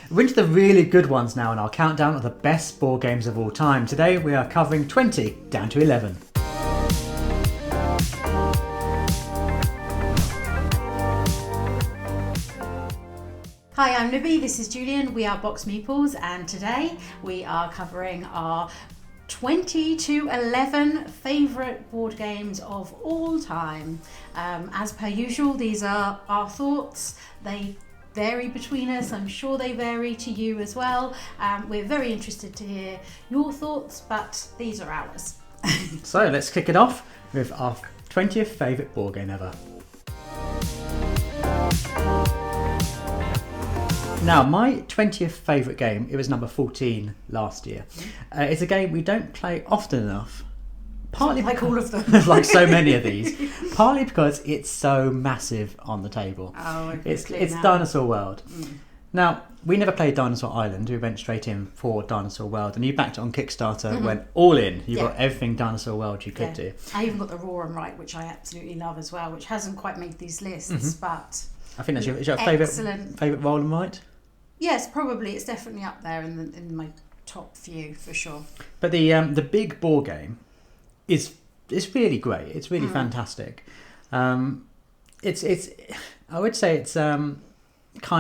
We're into the really good ones now in our countdown of the best board games of all time. Today we are covering 20 down to 11. Hi, I'm Libby, this is Julian, we are BoxedMeeples, and today we are covering our 20 to 11 favourite board games of all time. As per usual, these are our thoughts. They vary between us. I'm sure they vary to you as well. We're very interested to hear your thoughts, but these are ours. So let's kick it off with our 20th favourite board game ever. Now, my 20th favourite game, it was number 14 last year. It's a game we don't play often enough. Partly like all of them. like so many of these. Partly because it's so massive on the table. Oh, it's Dinosaur World. Now, we never played Dinosaur Island. We went straight in for Dinosaur World. And you backed it on Kickstarter, went all in. You got everything Dinosaur World you could do. I even got the Raw and Right, which I absolutely love as well, which hasn't quite made these lists, but... I think that's your favourite roll and write? Yes, probably. It's definitely up there in my top few for sure. But the big board game is really great. It's really fantastic. It's I would say it's kind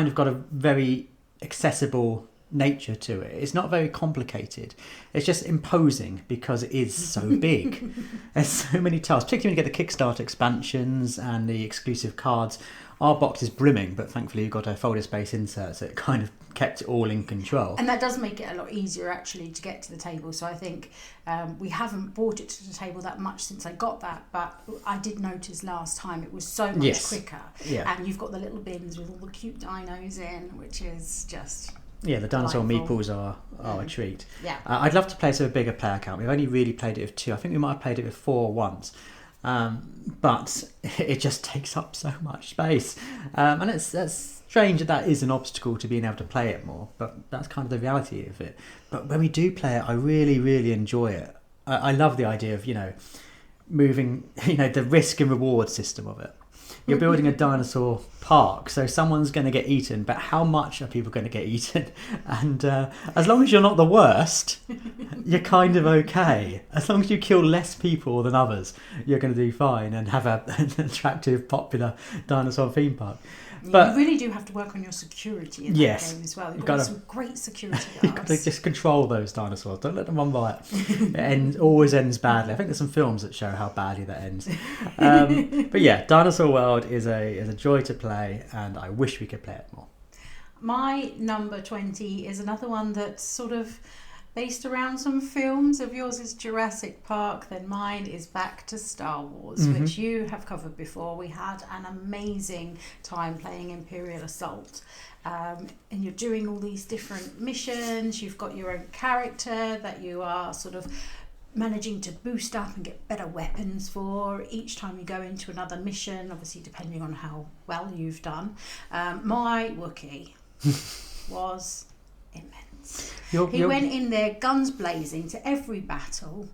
of got a very accessible nature to it. It's not very complicated. It's just imposing because it is so big. There's so many tiles, particularly when you get the Kickstarter expansions and the exclusive cards. Our box is brimming, but thankfully you got a folder space insert, so it kind of kept it all in control. And that does make it a lot easier actually to get to the table. So I think we haven't brought it to the table that much since I got that, but I did notice last time it was so much quicker. Yeah. And you've got the little bins with all the cute dinos in, which is just... Yeah, the Dinosaur Meeples are a treat. Yeah. I'd love to play this with a bigger player count. We've only really played it with 2. I think we might have played it with 4 once. But it just takes up so much space. And that's strange that is an obstacle to being able to play it more. But that's kind of the reality of it. But when we do play it, I really, really enjoy it. I love the idea of, moving, the risk and reward system of it. You're building a dinosaur park, so someone's going to get eaten, but how much are people going to get eaten? And as long as you're not the worst, you're kind of okay. As long as you kill less people than others, you're going to do fine and have an attractive, popular dinosaur theme park. But you really do have to work on your security in that game as well. You've got some great security guards. You've got to just control those dinosaurs. Don't let them run riot. It always ends badly. I think there's some films that show how badly that ends. But yeah, Dinosaur World is a joy to play, and I wish we could play it more. My number 20 is another one that's sort of based around some films. Of yours is Jurassic Park, then mine is back to Star Wars, which you have covered before. We had an amazing time playing Imperial Assault. And you're doing all these different missions. You've got your own character that you are sort of managing to boost up and get better weapons for each time you go into another mission, obviously depending on how well you've done. My Wookiee was immense. He went in there guns blazing to every battle,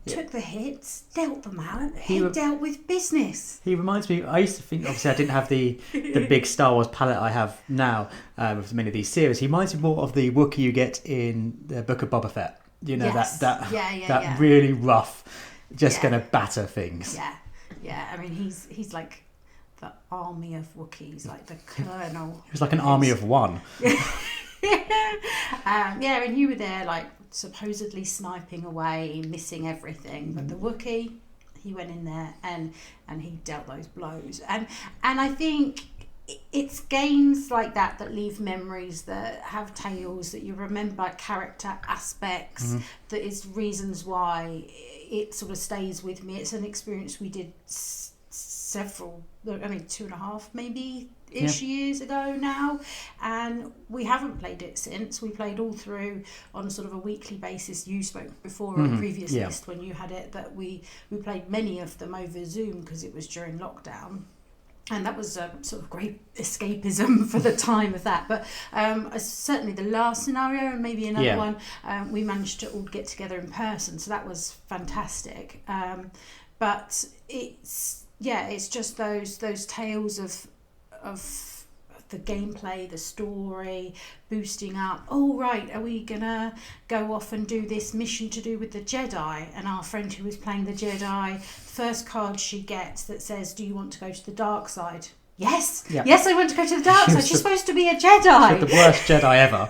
took the hits, dealt them out. He dealt with business. He reminds me, I used to think, obviously I didn't have the big Star Wars palette I have now with many of these series. He reminds me more of the Wookiee you get in the Book of Boba Fett. That really rough, just going to batter things. Yeah. I mean, he's like the army of Wookiees, like the colonel. He was like an army of one. And you were there like supposedly sniping away, missing everything, but the Wookiee, he went in there and he dealt those blows. And I think it's games like that leave memories, that have tales that you remember, character aspects, that is reasons why it sort of stays with me. It's an experience we did several, 2.5 maybe years ago now, and we haven't played it since. We played all through on sort of a weekly basis. You spoke before on a previous list when you had it that we played many of them over Zoom because it was during lockdown. And that was a sort of great escapism for the time of that. But certainly the last scenario and maybe another one, we managed to all get together in person. So that was fantastic. But it's just those tales of the gameplay, the story, boosting up. Oh, right, are we gonna go off and do this mission to do with the Jedi? And our friend who was playing the Jedi, first card she gets that says, do you want to go to the dark side? Yes, yes, I want to go to the dark side. She's supposed to be a Jedi. She's the worst Jedi ever.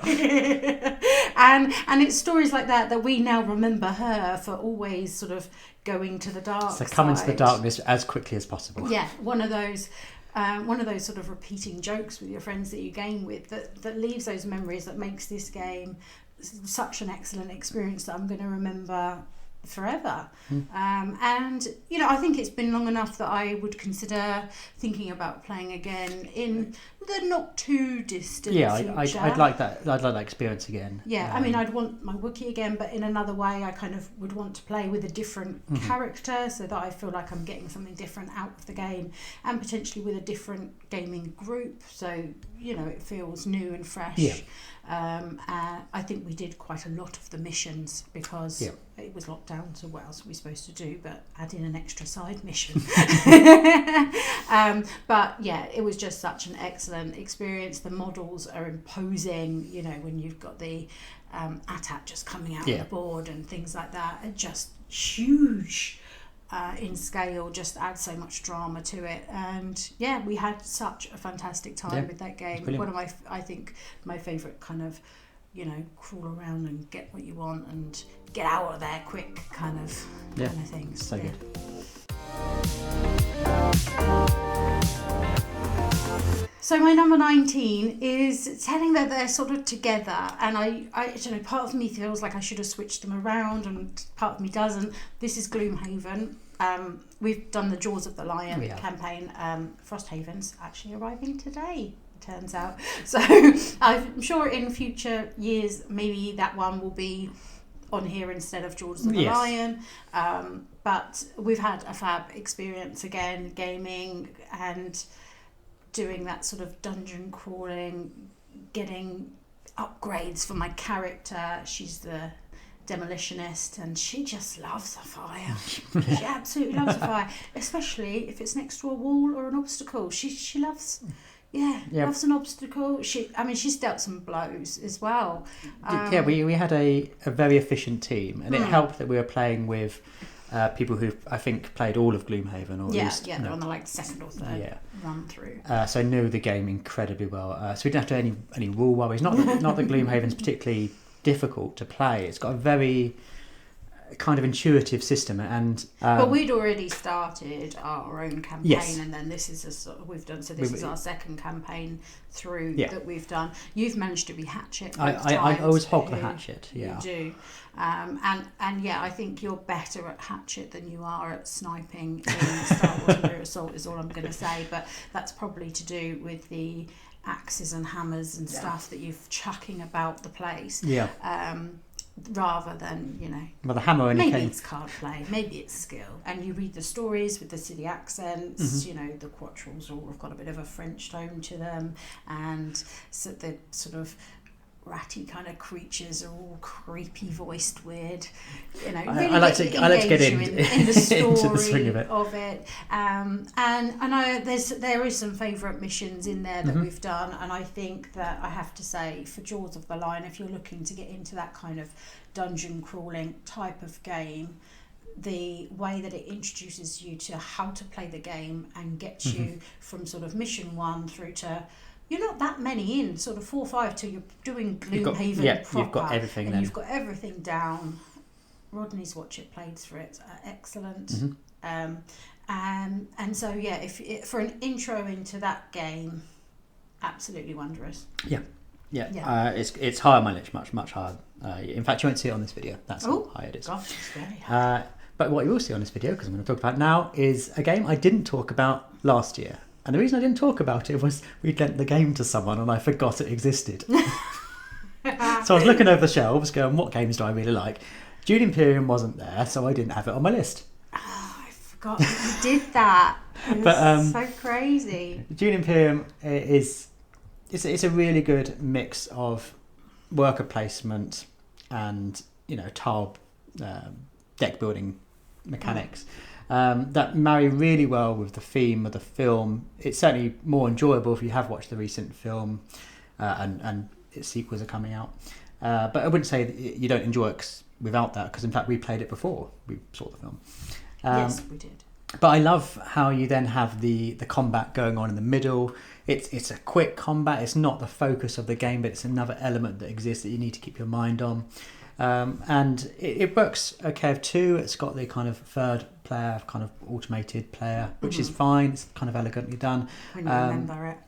and it's stories like that we now remember her for always sort of going to the dark side. So come into the darkness as quickly as possible. Yeah, one of those sort of repeating jokes with your friends that you game with that leaves those memories, that makes this game such an excellent experience that I'm going to remember forever. And I think it's been long enough that I would consider thinking about playing again in the not too distant future. I'd like that. I'd like that experience again. I mean, I'd want my Wookiee again, but in another way I kind of would want to play with a different character, so that I feel like I'm getting something different out of the game, and potentially with a different gaming group, so it feels new and fresh. I think we did quite a lot of the missions because it was locked down, so what else are we supposed to do but add in an extra side mission? But it was just such an excellent experience. The models are imposing, when you've got the AT-AT just coming out on the board and things like that, and just huge in scale, just adds so much drama to it. And we had such a fantastic time with that game. One of I think my favourite kind of crawl around and get what you want and get out of there quick kind of things. So good. So my number 19 is telling that they're sort of together, and I don't know, part of me feels like I should have switched them around and part of me doesn't. This is Gloomhaven. We've done the Jaws of the Lion campaign. Frosthaven's actually arriving today, turns out. So I'm sure in future years maybe that one will be on here instead of Jaws of the Lion. But we've had a fab experience again, gaming and doing that sort of dungeon crawling, getting upgrades for my character. She's the demolitionist and she just loves a fire. She absolutely loves a fire, especially if it's next to a wall or an obstacle. She loves loves an obstacle. She's dealt some blows as well. We had a very efficient team, and it helped that we were playing with people who I think played all of Gloomhaven, or at least they're on the second or third run through. So knew the game incredibly well. So we didn't have to have any rule worries. Not that Gloomhaven's particularly difficult to play. It's got a very kind of intuitive system, and but we'd already started our own campaign, and then this is we've done. So this is our second campaign through that we've done. You've managed to be Hatchet. I always hog the Hatchet. You do, and I think you're better at Hatchet than you are at sniping in Star Wars Mirror Assault. Is all I'm going to say, but that's probably to do with the axes and hammers and stuff that you're chucking about the place. Rather than, well, the hammer only maybe it's card play, maybe it's skill, and you read the stories with the city accents. The Quattrels all have got a bit of a French tone to them, and so the sort of ratty kind of creatures are all creepy voiced, weird. Really I like to get in the story into the swing of it. And there is some favourite missions in there that we've done, and I think that I have to say for Jaws of the Lion, if you're looking to get into that kind of dungeon crawling type of game, the way that it introduces you to how to play the game and gets you from sort of mission 1 through to, you're not that many in, sort of 4 or 5 till you're doing Gloomhaven proper. You've got everything and then. You've got everything down. Rodney's Watch It played through it, excellent. And so if for an intro into that game, absolutely wondrous. It's higher mileage, much higher. In fact, you won't see it on this video. That's how high it is. Gosh, it's very high. But what you will see on this video, because I'm going to talk about now, is a game I didn't talk about last year. And the reason I didn't talk about it was we'd lent the game to someone and I forgot it existed. So I was looking over the shelves going, what games do I really like? Dune Imperium wasn't there, so I didn't have it on my list. Oh, I forgot that you did that. It's so crazy. Dune Imperium it's a really good mix of worker placement and tile deck building mechanics. that marry really well with the theme of the film. It's certainly more enjoyable if you have watched the recent film and its sequels are coming out. But I wouldn't say that you don't enjoy it without that, because in fact we played it before we saw the film. Yes, we did. But I love how you then have the combat going on in the middle. It's a quick combat. It's not the focus of the game, but it's another element that exists that you need to keep your mind on. And it works okay with two. It's got the kind of third player, kind of automated player, which is fine. It's kind of elegantly done. When you remember it.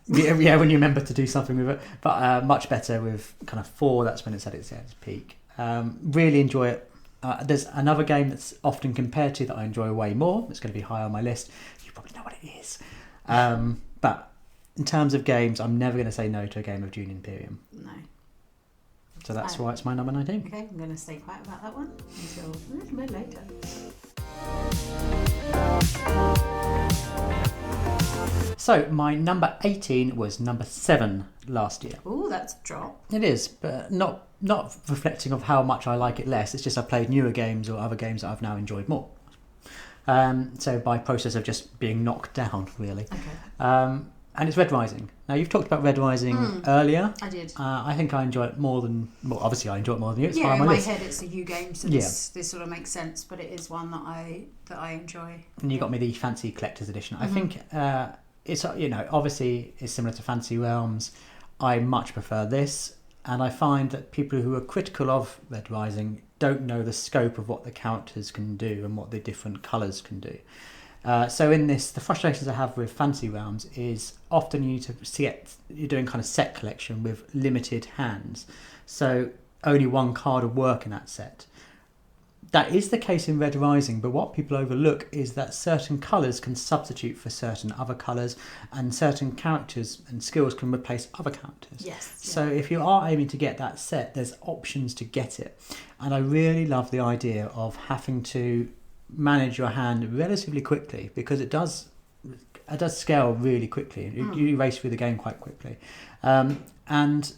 Yeah, when you remember to do something with it. But much better with kind of 4. That's when it's at its peak. Really enjoy it. There's another game that's often compared to that I enjoy way more. It's going to be high on my list. You probably know what it is. But in terms of games, I'm never going to say no to a game of Dune Imperium. No. So that's why it's my number 19. Okay, I'm going to stay quiet about that one until a little bit later. So my number 18 was number 7 last year. Oh, that's a drop. It is, but not reflecting of how much I like it less. It's just I've played newer games or other games that I've now enjoyed more. So by process of just being knocked down, really. Okay. And it's Red Rising. Now, you've talked about Red Rising earlier. I did. I think I enjoy it more than... Well, obviously I enjoy it more than you. It's high on in my my list. head it's a U game, so this sort of makes sense, but it is one that I enjoy. And you got me the Fancy Collector's Edition. I think it's, obviously it's similar to Fancy Realms. I much prefer this, and I find that people who are critical of Red Rising don't know the scope of what the characters can do and what the different colours can do. So in this, the frustrations I have with Fancy Realms is often you're doing kind of set collection with limited hands. So only one card will work in that set. That is the case in Red Rising, but what people overlook is that certain colours can substitute for certain other colours, and certain characters and skills can replace other characters. Yes. So if you are aiming to get that set, there's options to get it. And I really love the idea of having to manage your hand relatively quickly, because it does scale really quickly. You race through the game quite quickly, and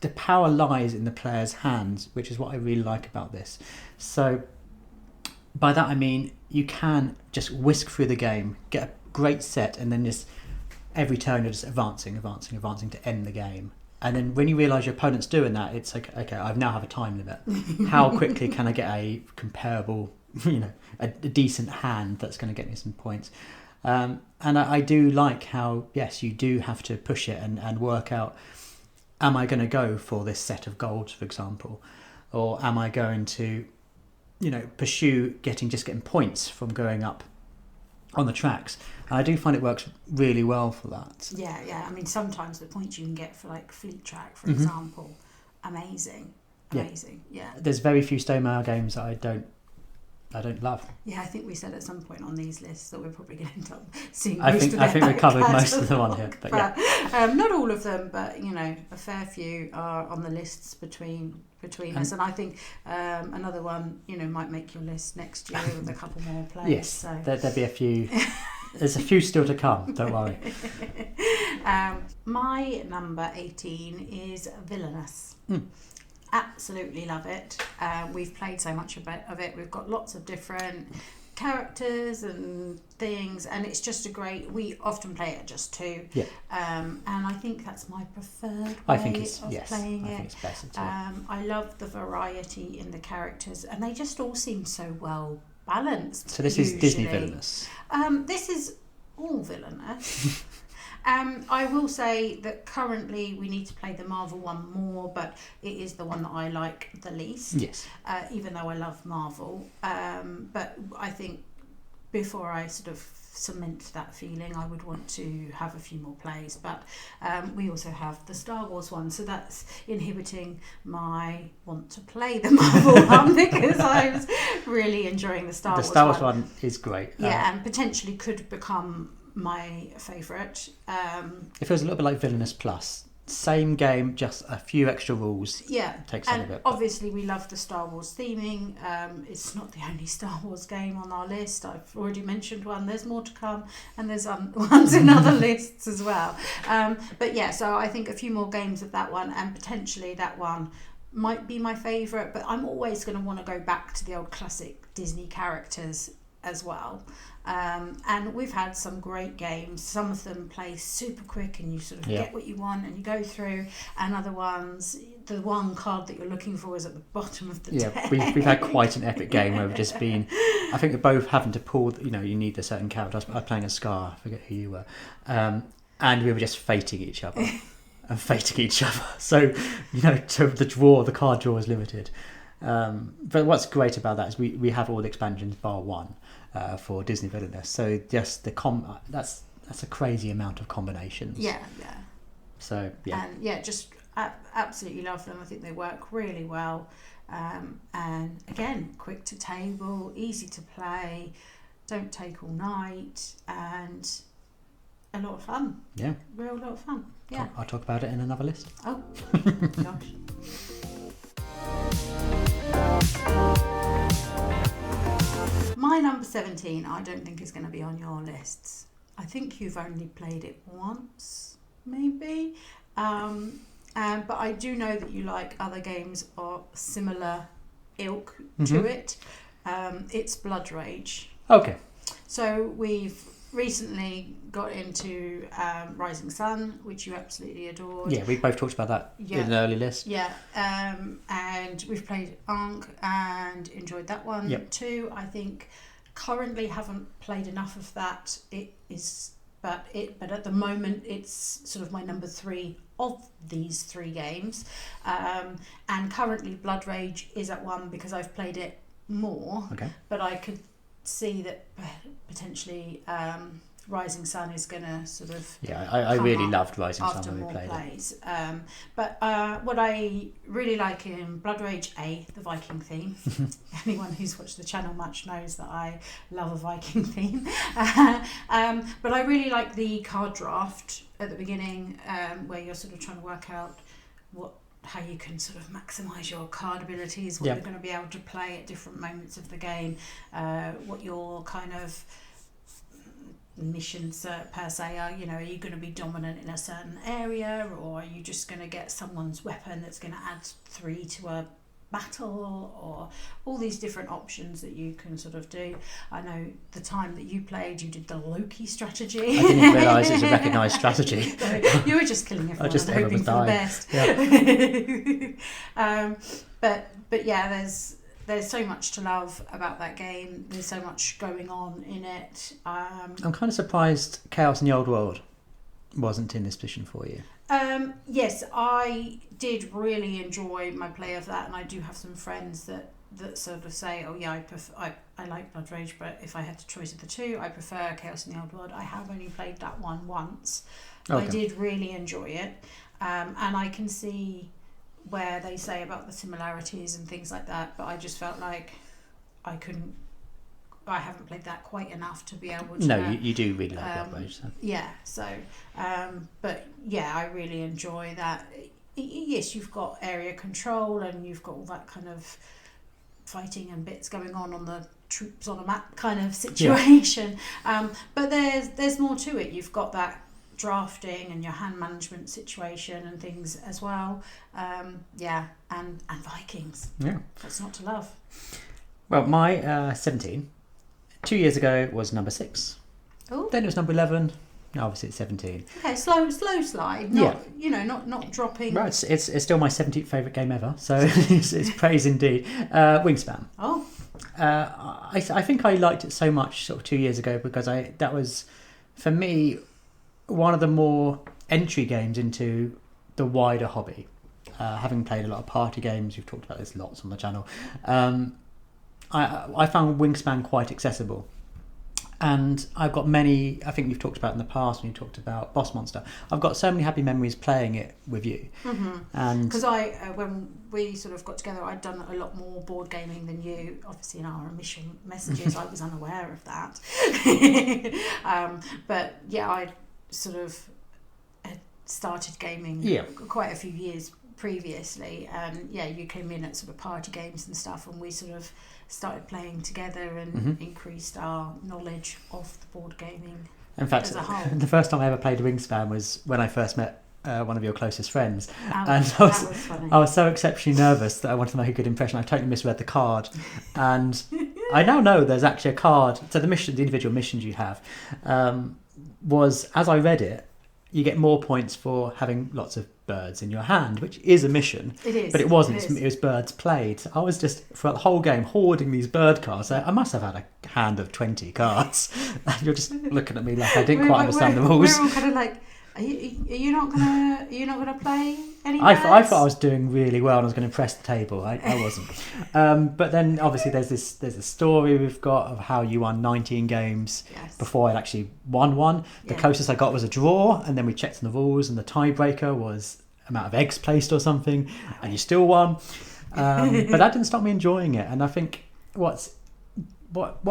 the power lies in the player's hands, which is what I really like about this. So by that I mean you can just whisk through the game, get a great set, and then just every turn you're just advancing to end the game. And then when you realise your opponent's doing that, it's like, okay, I now have a time limit. How quickly can I get a comparable, a decent hand that's going to get me some points? And I do like how, yes, you do have to push it and work out, am I going to go for this set of golds, for example? Or am I going to, pursue getting points from going up on the tracks? And I do find it works really well for that. Yeah. I mean, sometimes the points you can get for like Fleet Track, for example, amazing. Yeah. There's very few Stonemaier games that I don't love. Yeah, I think we said at some point on these lists that we're probably going to end up seeing I most think of them. I think we covered most of them on here, but yeah. Not all of them, but a fair few are on the lists between us, and I think another one might make your list next year with a couple more players. Yes, so. There'll be a few. There's a few still to come. Don't worry. My number 18 is Villainous. Absolutely love it. We've played so much of it. We've got lots of different characters and things, and it's just we often play it just two. Yeah. And I think that's my preferred way I think it's of playing it. I think it's better too. I love the variety in the characters, and they just all seem so well balanced. So this is Disney Villainous. This is all Villainous. I will say that currently we need to play the Marvel one more, but it is the one that I like the least. Yes. Even though I love Marvel. But I think before I sort of cement that feeling, I would want to have a few more plays. But we also have the Star Wars one, so that's inhibiting my want to play the Marvel one, because I was really enjoying the Star Wars one. The Star Wars one is great. Yeah, and potentially could become my favourite. It feels a little bit like Villainous Plus. Same game, just a few extra rules. Yeah, takes some and of it. Obviously we love the Star Wars theming. It's not the only Star Wars game on our list. I've already mentioned one. There's more to come, and there's ones in other lists as well. But yeah, so I think a few more games of that one, and potentially that one might be my favourite. But I'm always going to want to go back to the old classic Disney characters. as well. And we've had some great games. Some of them play super quick and you sort of get what you want and you go through, and other ones, the one card that you're looking for is at the bottom of the deck. We've had quite an epic game where we've just been, I think we're both having to pull, you need a certain character. I was playing a Scar, I forget who you were, and we were just fating each other and fating each other. So, to the card draw is limited. But what's great about that is we have all the expansions bar one for Disney Villainous. So just that's a crazy amount of combinations. Yeah. So and just absolutely love them. I think they work really well. And again, quick to table, easy to play, don't take all night, and a lot of fun. Yeah. Real lot of fun. Yeah. I'll talk about it in another list. Oh, gosh. My number 17, I don't think is going to be on your lists. I think you've only played it once, maybe. But I do know that you like other games of similar ilk to it. It's Blood Rage. Okay. So we've recently got into Rising Sun, which you absolutely adored. Yeah, we both talked about that in an early list. Yeah, and we've played Ankh and enjoyed that one too. I think currently haven't played enough of that. But at the moment it's sort of my number 3 of these 3 games. And currently Blood Rage is at 1 because I've played it more. Okay. But I could see that potentially Rising Sun is going to sort of I really loved Rising Sun when we played plays. But what I really like in Blood Rage, the Viking theme. Anyone who's watched the channel much knows that I love a Viking theme. But I really like the card draft at the beginning, where you're sort of trying to work out how you can sort of maximise your card abilities, what you're going to be able to play at different moments of the game, what your kind of missions per se are. Are you going to be dominant in a certain area, or are you just going to get someone's weapon that's going to add 3 to a battle, or all these different options that you can sort of do. I know the time that you played, you did the Loki strategy. I didn't realise it was a recognised strategy. You were just killing everyone and hoping for the best. Yeah. But yeah, there's so much to love about that game. There's so much going on in it. I'm kind of surprised Chaos in the Old World wasn't in this position for you. Yes, I did really enjoy my play of that, and I do have some friends that sort of say, oh yeah, I like Blood Rage, but if I had the choice of the 2, I prefer Chaos in the Old World. I have only played that one once. Okay. I did really enjoy it, and I can see where they say about the similarities and things like that, but I just felt like I haven't played that quite enough to be able to... No, you do really like Blood Rage. So. Yeah, so... but yeah, I really enjoy that. Yes, you've got area control and you've got all that kind of fighting and bits going on the troops on a map kind of situation. Yeah. But there's more to it. You've got that drafting and your hand management situation and things as well. And Vikings. Yeah. What's not to love? Well, my 17... 2 years ago was number 6. Ooh. Then it was number 11. Now obviously it's 17. Okay, slow slide. Not dropping. Right, it's still my 17th favourite game ever. So it's praise indeed. Wingspan. Oh. I think I liked it so much sort of 2 years ago because that was for me one of the more entry games into the wider hobby. Having played a lot of party games, we've talked about this lots on the channel. I found Wingspan quite accessible, and I've got many. I think you've talked about in the past when you talked about Boss Monster. I've got so many happy memories playing it with you. Mm-hmm. And because when we sort of got together, I'd done a lot more board gaming than you. Obviously, in our initial messages, I was unaware of that. But yeah, I sort of had started gaming quite a few years previously, and you came in at sort of party games and stuff, and we sort of started playing together and increased our knowledge of the board gaming. In fact, as a whole. The first time I ever played Wingspan was when I first met one of your closest friends, and I was so exceptionally nervous that I wanted to make a good impression. I totally misread the card, and I now know there's actually a card. So the individual missions you have, was, as I read it, you get more points for having lots of birds in your hand, which is a mission. It is. But it wasn't. It was birds played. I was just, throughout the whole game, hoarding these bird cards. I must have had a hand of 20 cards. And you're just looking at me like I didn't quite understand the rules. We're all kind of like, are you not gonna play any I birds? thought I was doing really well and I was going to impress the table. I wasn't. But then obviously there's a story we've got of how you won 19 games before I'd actually won one. The closest I got was a draw, and then we checked on the rules, and the tiebreaker was amount of eggs placed or something, and you still won. But that didn't stop me enjoying it. And I think what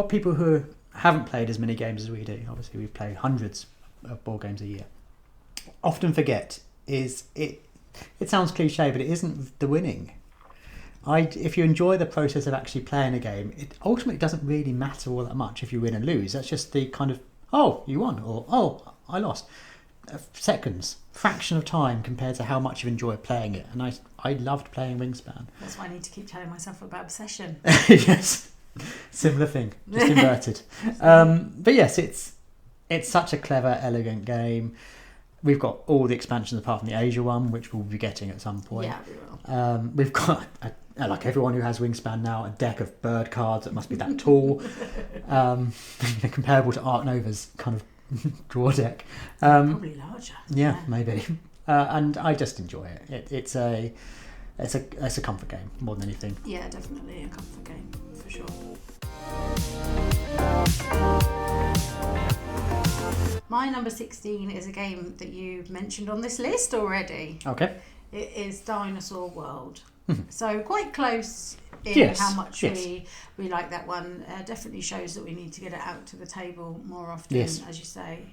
people who haven't played as many games as we do, obviously we play hundreds of board games a year, often forget is it sounds cliche, but it isn't the winning. If you enjoy the process of actually playing a game, it ultimately doesn't really matter all that much if you win and lose. That's just the kind of, oh, you won, or oh, I lost. Seconds, fraction of time compared to how much you've enjoyed playing it. And I loved playing Wingspan. That's why I need to keep telling myself about Obsession. Yes, similar thing, just inverted. But yes, it's such a clever, elegant game. We've got all the expansions apart from the Asia one, which we'll be getting at some point. Yeah, we will. We've got, like everyone who has Wingspan now, a deck of bird cards that must be that tall, comparable to Art Nova's kind of draw deck. Probably larger. Yeah, maybe. And I just enjoy it. It's a comfort game more than anything. Yeah, definitely a comfort game for sure. My number 16 is a game that you've mentioned on this list already. Okay. It is Dinosaur World. So quite close in how much we like that one. Definitely shows that we need to get it out to the table more often, as you say.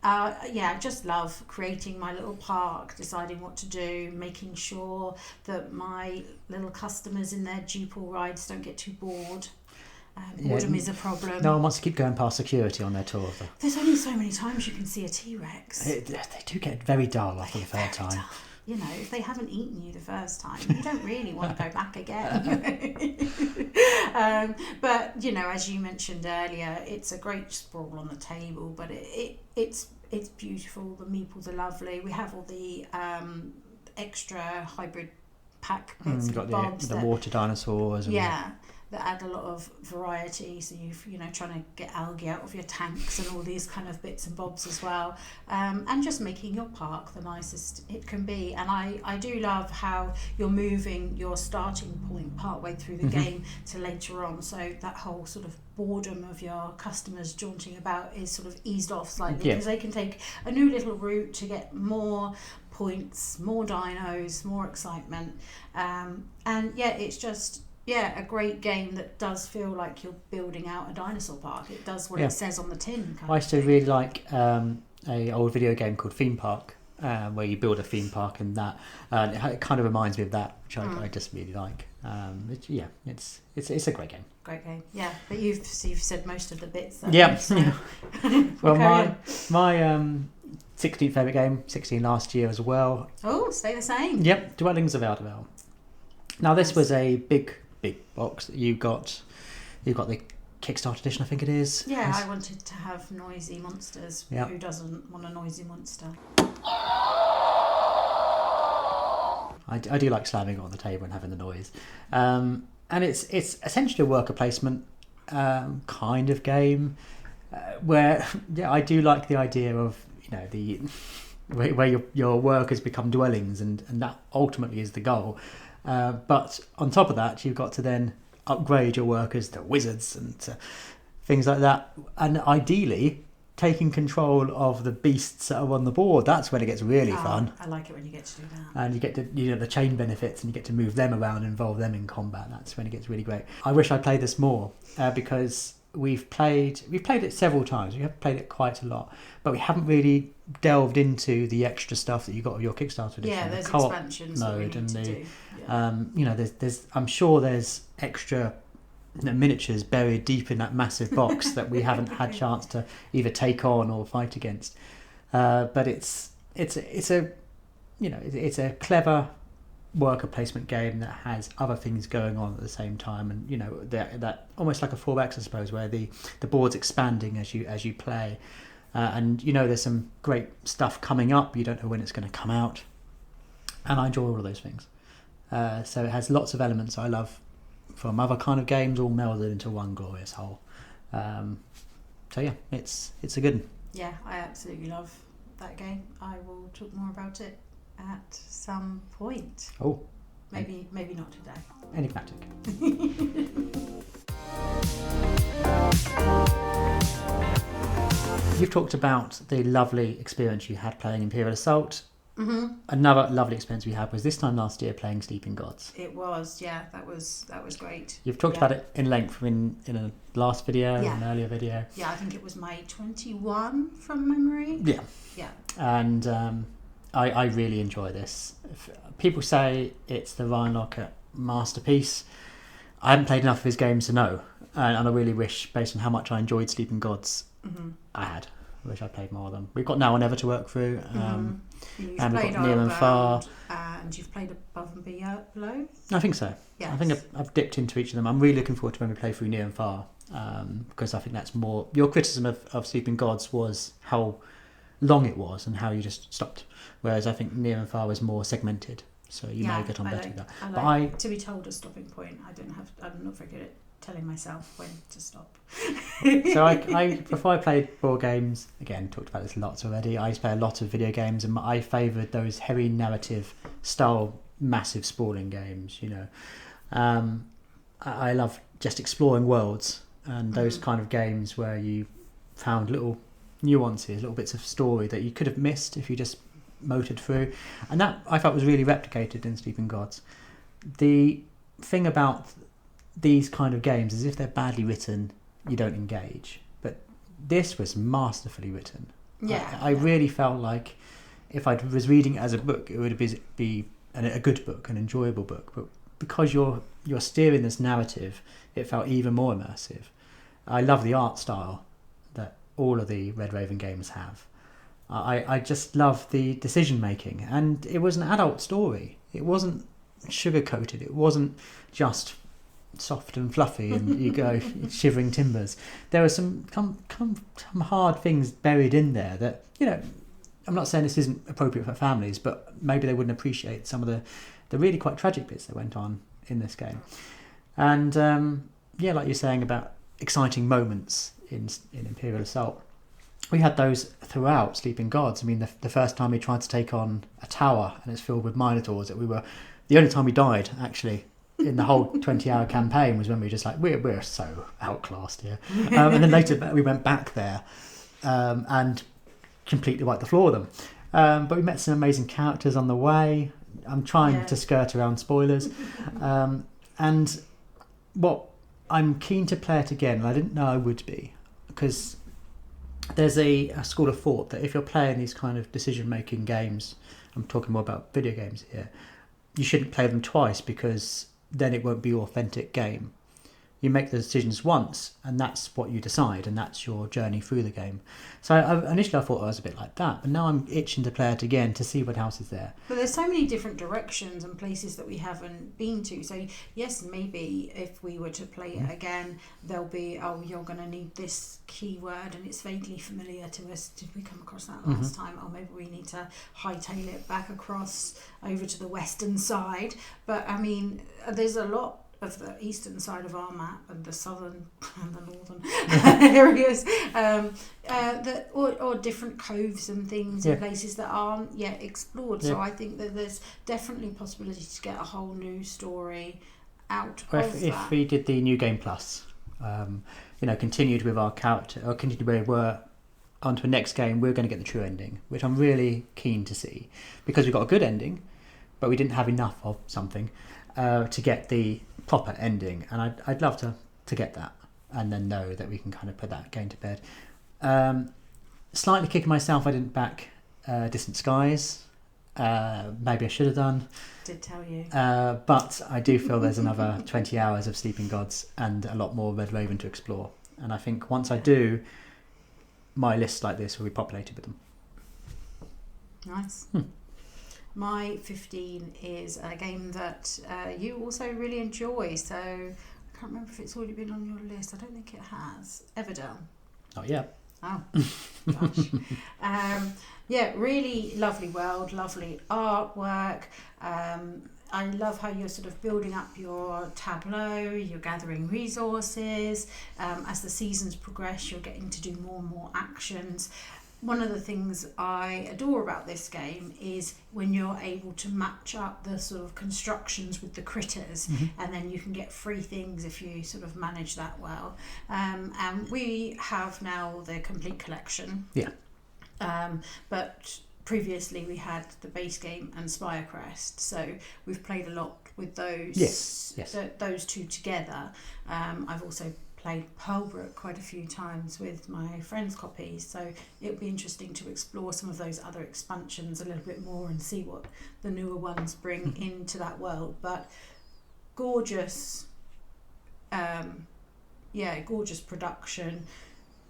I just love creating my little park, deciding what to do, making sure that my little customers in their Jeeple rides don't get too bored. Boredom is a problem. No one wants to keep going past security on their tour. There's only so many times you can see a T-Rex. They do get very dull after the third time. Dull. You know, if they haven't eaten you the first time, you don't really want to go back again. But, you know, as you mentioned earlier, it's a great sprawl on the table, but it's beautiful. The meeples are lovely. We have all the extra hybrid pack bits. Got the water dinosaurs. And that add a lot of variety. So trying to get algae out of your tanks and all these kind of bits and bobs as well, and just making your park the nicest it can be. And I do love how you're moving your starting point partway through the game to later on, so that whole sort of boredom of your customers jaunting about is sort of eased off slightly, because they can take a new little route to get more points, more dinos, more excitement, and it's just a great game that does feel like you're building out a dinosaur park. It does what it says on the tin. I used to really like a old video game called Theme Park, where you build a theme park, and that it kind of reminds me of that, which I just really like. It's a great game. Great game, yeah. But you've said most of the bits. Then, Well, my 16th favourite game, 16 last year as well. Oh, stay the same. Yep, Dwellings of Eldervale. Now this was a big box that you got. You've got the Kickstarter edition, I think it is. Yeah, I wanted to have noisy monsters. Yep. Who doesn't want a noisy monster? I do like slamming it on the table and having the noise. And it's essentially a worker placement kind of game, where I do like the idea of where your workers become dwellings, and that ultimately is the goal. But on top of that, you've got to then upgrade your workers to wizards and to things like that. And ideally, taking control of the beasts that are on the board, that's when it gets really fun. I like it when you get to do that. And you get to the chain benefits, and you get to move them around and involve them in combat. That's when it gets really great. I wish I played this more, because we've played it several times. We have played it quite a lot, but we haven't really delved into the extra stuff that you got with your Kickstarter edition. Yeah, there's the co-op expansions mode and the there's I'm sure there's extra miniatures buried deep in that massive box that we haven't had chance to either take on or fight against. But it's a clever worker placement game that has other things going on at the same time, and you know that almost like a 4X, I suppose, where the board's expanding as you play, and you know there's some great stuff coming up. You don't know when it's going to come out, and I enjoy all of those things. So it has lots of elements I love from other kind of games, all melded into one glorious whole. So yeah, it's a good one. Yeah, I absolutely love that game. I will talk more about it at some point. Oh, maybe not today. Enigmatic. You've talked about the lovely experience you had playing Imperial Assault. Mm-hmm. Another lovely experience we had was this time last year playing Sleeping Gods. It was, yeah, that was great. You've talked about it in length in a last video, an earlier video. Yeah, I think it was May 21 from memory. Yeah. Yeah. And I really enjoy this. People say it's the Ryan Lockett masterpiece. I haven't played enough of his games to know, and I really wish, based on how much I enjoyed Sleeping Gods, I had. I wish I played more of them. We've got Now or Never to work through, and we've got Near and Far. And you've played Above and Below? I think so. Yes. I think I've dipped into each of them. I'm really looking forward to when we play through Near and Far, because I think that's more... Your criticism of Sleeping Gods was how long it was and how you just stopped, whereas I think Near and Far was more segmented, so you may get on better with that. But to be told a stopping point, I'm not very good at telling myself when to stop. So I before I played board games, again, talked about this lots already, I used to play a lot of video games, and I favoured those heavy narrative style, massive sprawling games, you know. I love just exploring worlds, and those kind of games where you found little nuances, little bits of story that you could have missed if you just motored through, and that I felt was really replicated in Sleeping Gods. The thing about these kind of games is if they're badly written, you don't engage, but this was masterfully written. I really felt like if I was reading it as a book, it would be a good book, an enjoyable book, but because you're steering this narrative, it felt even more immersive. I love the art style that all of the Red Raven games have. I just love the decision making, and it was an adult story. It wasn't sugar coated. It wasn't just soft and fluffy and you go shivering timbers. There were some hard things buried in there that, you know, I'm not saying this isn't appropriate for families, but maybe they wouldn't appreciate some of the really quite tragic bits that went on in this game. And like you're saying about exciting moments in Imperial Assault, we had those throughout Sleeping Gods. I mean, the first time we tried to take on a tower and it's filled with Minotaurs, the only time we died, actually, in the whole 20-hour campaign was when we were just like, we're so outclassed here. And then later we went back there and completely wiped the floor of them. But we met some amazing characters on the way. I'm trying to skirt around spoilers. And what I'm keen to play it again, and I didn't know I would be, because there's a school of thought that if you're playing these kind of decision-making games, I'm talking more about video games here, you shouldn't play them twice, because then it won't be an authentic game. You make the decisions once, and that's what you decide, and that's your journey through the game. So initially I thought I was a bit like that, but now I'm itching to play it again to see what else is there. But there's so many different directions and places that we haven't been to. So yes, maybe if we were to play it again, there'll be, you're going to need this keyword and it's vaguely familiar to us. Did we come across that last time? Or maybe we need to hightail it back across over to the western side. But I mean, there's a lot of the eastern side of our map and the southern and the northern areas, or different coves and things in places that aren't yet explored. So I think that there's definitely a possibility to get a whole new story out of that. If we did the New Game Plus, continued with our character, or continued where we were onto a next game, we're going to get the true ending, which I'm really keen to see, because we got a good ending, but we didn't have enough of something to get the proper ending, and I'd love to get that, and then know that we can kind of put that game to bed. Slightly kicking myself I didn't back Distant Skies. Maybe I should have done. Did tell you. But I do feel there's another 20 hours of Sleeping Gods and a lot more Red Raven to explore, and I think once I do, my list like this will be populated with them. Nice. My 15 is a game that you also really enjoy. So I can't remember if it's already been on your list. I don't think it has. Everdell. Oh yeah. Oh, gosh. Yeah, really lovely world, lovely artwork. I love how you're sort of building up your tableau, you're gathering resources. As the seasons progress, you're getting to do more and more actions. One of the things I adore about this game is when you're able to match up the sort of constructions with the critters, and then you can get free things if you sort of manage that well. And we have now the complete collection. Yeah. But previously we had the base game and Spirecrest, so we've played a lot with those. Yes. Those two together. I've also played Pearlbrook quite a few times with my friend's copies, so it would be interesting to explore some of those other expansions a little bit more and see what the newer ones bring into that world. But gorgeous, gorgeous production,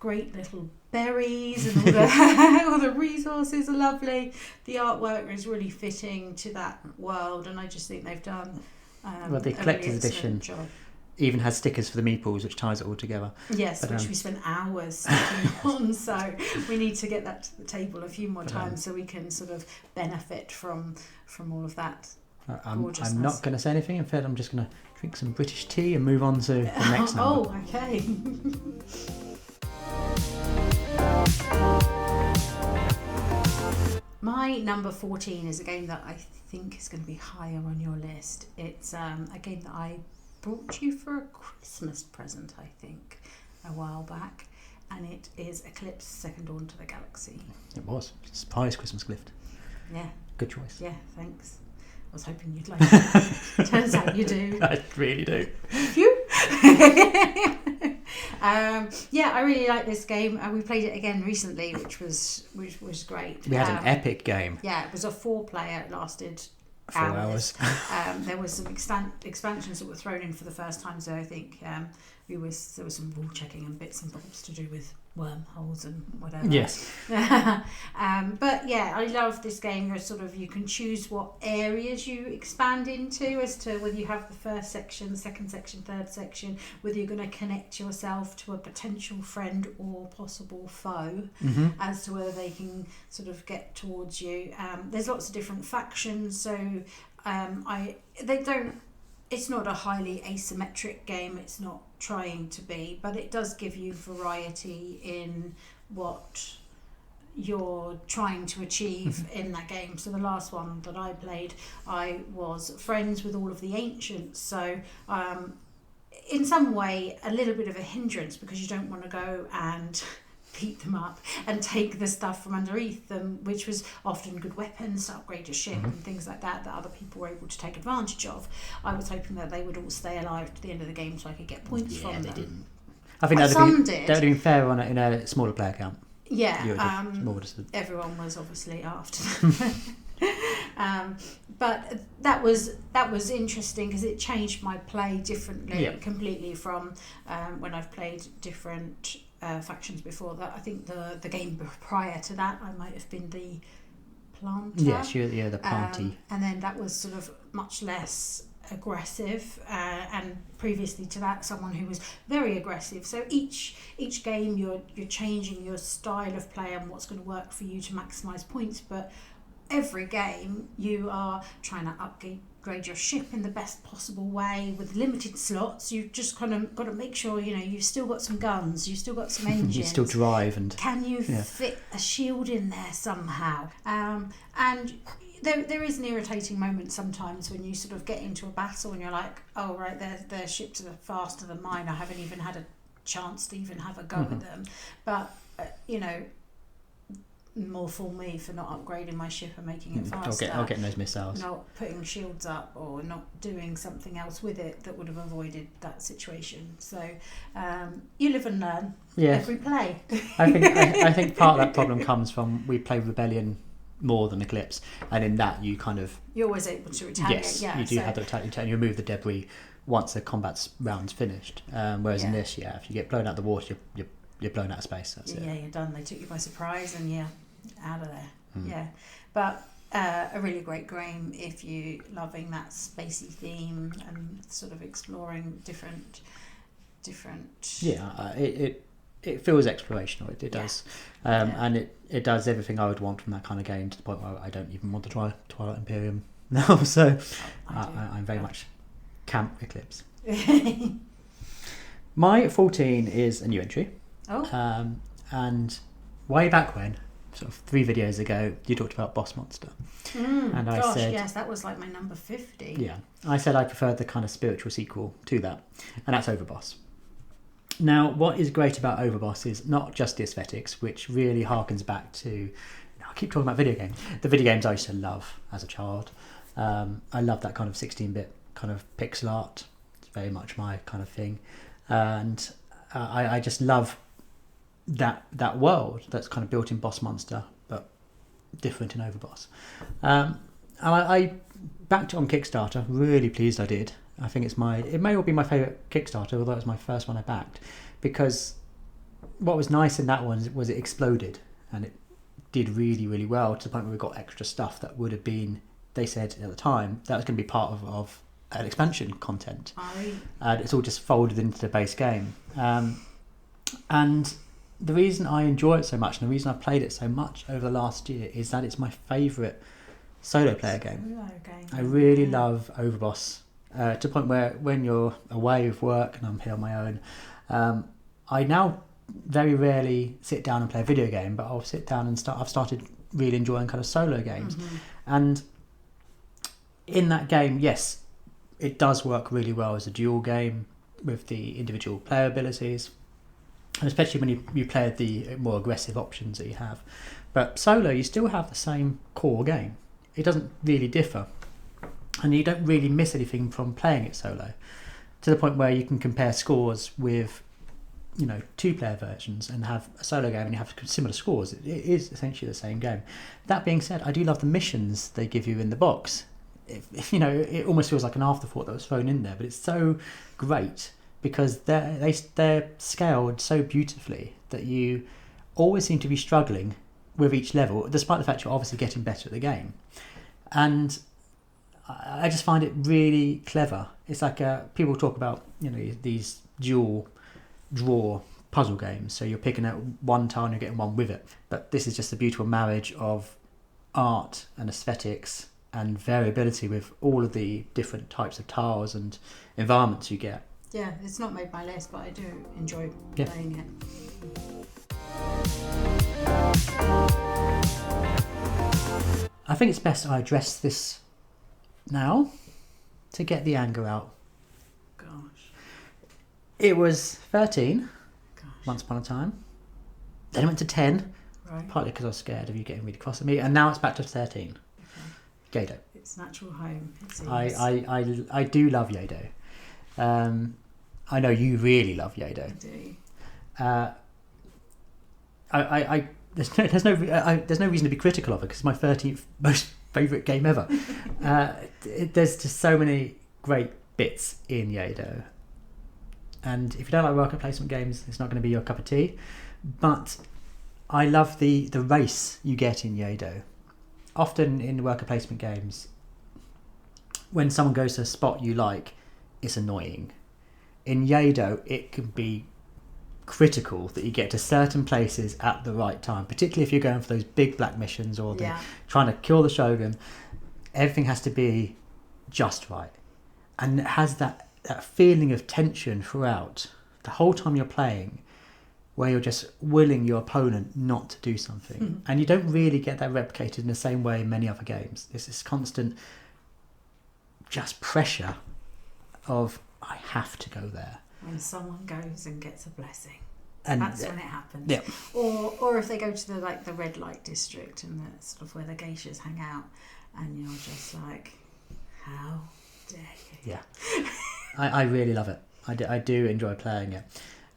great little berries, and all the, all the resources are lovely. The artwork is really fitting to that world, and I just think they've done the collector's edition job. Even has stickers for the Meeples, which ties it all together. Yes, which we spent hours sticking on, so we need to get that to the table a few more times so we can sort of benefit from all of that. I'm not going to say anything. In fact, I'm just going to drink some British tea and move on to the next number. Oh, okay. My number 14 is a game that I think is going to be higher on your list. It's a game that I brought you for a Christmas present, I think, a while back, and it is Eclipse: Second Dawn to the Galaxy. It was. Surprise Christmas gift. Yeah. Good choice. Yeah, thanks. I was hoping you'd like it. Turns out you do. I really do. Phew. I really like this game. We played it again recently, which was great. We had an epic game. Yeah, it was a 4-player. It lasted 4 hours. There was some expansions that were thrown in for the first time, so I think there was some rule checking and bits and bobs to do with wormholes and whatever. Yes. But yeah, I love this game. You can choose what areas you expand into as to whether you have the first section, second section, third section, whether you're going to connect yourself to a potential friend or possible foe, as to whether they can sort of get towards you. There's lots of different factions, so it's not a highly asymmetric game. It's not trying to be, but it does give you variety in what you're trying to achieve in that game. So the last one that I played, I was friends with all of the ancients. So in some way, a little bit of a hindrance, because you don't want to go and beat them up and take the stuff from underneath them, which was often good weapons to upgrade your ship and things like that other people were able to take advantage of. I was hoping that they would all stay alive to the end of the game so I could get points from them. Didn't. I think that would have been fair in a smaller player count. Yeah, everyone was obviously after them. But that was interesting because it changed my play differently, completely from when I've played different factions before. That I think the game prior to that I might have been the planter. Yes, you're the planty. And then that was sort of much less aggressive, and previously to that someone who was very aggressive. So each game you're changing your style of play and what's going to work for you to maximise points, but every game you are trying to upgrade your ship in the best possible way with limited slots. You've just kind of got to make sure you've still got some guns, you've still got some engines, you still drive, and can you fit a shield in there somehow. And there is an irritating moment sometimes when you sort of get into a battle and you're like, oh right, their ships are faster than mine, I haven't even had a chance to even have a go at them. But more for me for not upgrading my ship and making it faster, or getting those missiles, not putting shields up, or not doing something else with it that would have avoided that situation. So you live and learn every play. I think part of that problem comes from we play Rebellion more than Eclipse, and in that you're always able to retaliate. You do have to retaliate and you remove the debris once the combat round's finished, whereas in this if you get blown out the water, you're blown out of space. That's it. You're done. They took you by surprise and out of there. But a really great game if you're loving that spacey theme and sort of exploring different. Yeah, it feels explorational. It does, and it does everything I would want from that kind of game, to the point where I don't even want to try Twilight Imperium now. So I'm very much camp Eclipse. My 14 is a new entry. Oh. And way back when, sort of 3 videos ago, you talked about Boss Monster. And I said, yes, that was like my number 50. Yeah, I said I preferred the kind of spiritual sequel to that, and that's Overboss. Now, what is great about Overboss is not just the aesthetics, which really harkens back to, I keep talking about video games, the video games I used to love as a child. I love that kind of 16-bit kind of pixel art. It's very much my kind of thing. And I just love that world that's kind of built in Boss Monster, but different in Overboss. And I backed it on Kickstarter. Really pleased I did. I think it may well be my favourite Kickstarter, although it was my first one I backed, because what was nice in that one was it exploded, and it did really, really well, to the point where we got extra stuff that would have been, they said at the time, that was going to be part of an expansion content. And it's all just folded into the base game. And the reason I enjoy it so much, and the reason I've played it so much over the last year, is that it's my favourite solo player game. I really love Overboss, to the point where when you're away with work and I'm here on my own, I now very rarely sit down and play a video game, but I'll sit down and I've started really enjoying kind of solo games. And in that game, yes, it does work really well as a dual game with the individual player abilities, and especially when you play the more aggressive options that you have. But solo, you still have the same core game. It doesn't really differ, and you don't really miss anything from playing it solo, to the point where you can compare scores with, 2-player versions and have a solo game and you have similar scores. It is essentially the same game. That being said, I do love the missions they give you in the box. It almost feels like an afterthought that was thrown in there, but it's so great because they're scaled so beautifully that you always seem to be struggling with each level, despite the fact you're obviously getting better at the game. And I just find it really clever. It's like people talk about these dual draw puzzle games, so you're picking out one tile and you're getting one with it, but this is just a beautiful marriage of art and aesthetics and variability with all of the different types of tiles and environments you get. Yeah, it's not made my list, but I do enjoy playing it. I think it's best I address this now to get the anger out. Gosh. It was 13 once upon a time. Then it went to 10, partly because I was scared of you getting really cross at me, and now it's back to 13. Okay. Yedo. Its natural home, it seems. I do love Yedo. I know you really love Yedo. I do. There's no reason to be critical of it because it's my 13th most favourite game ever. There's just so many great bits in Yedo, and if you don't like worker placement games, it's not going to be your cup of tea. But I love the race you get in Yedo. Often in worker placement games, when someone goes to a spot you like, it's annoying. In Yedo, it can be critical that you get to certain places at the right time, particularly if you're going for those big black missions or trying to kill the Shogun. Everything has to be just right, and it has that feeling of tension throughout the whole time you're playing, where you're just willing your opponent not to do something. And you don't really get that replicated in the same way in many other games. There's this constant just pressure of, I have to go there. When someone goes and gets a blessing, and that's when it happens. Yeah. Or if they go to the red light district and the sort of where the geishas hang out, and you're just like, how dare you? Yeah. I really love it. I do enjoy playing it.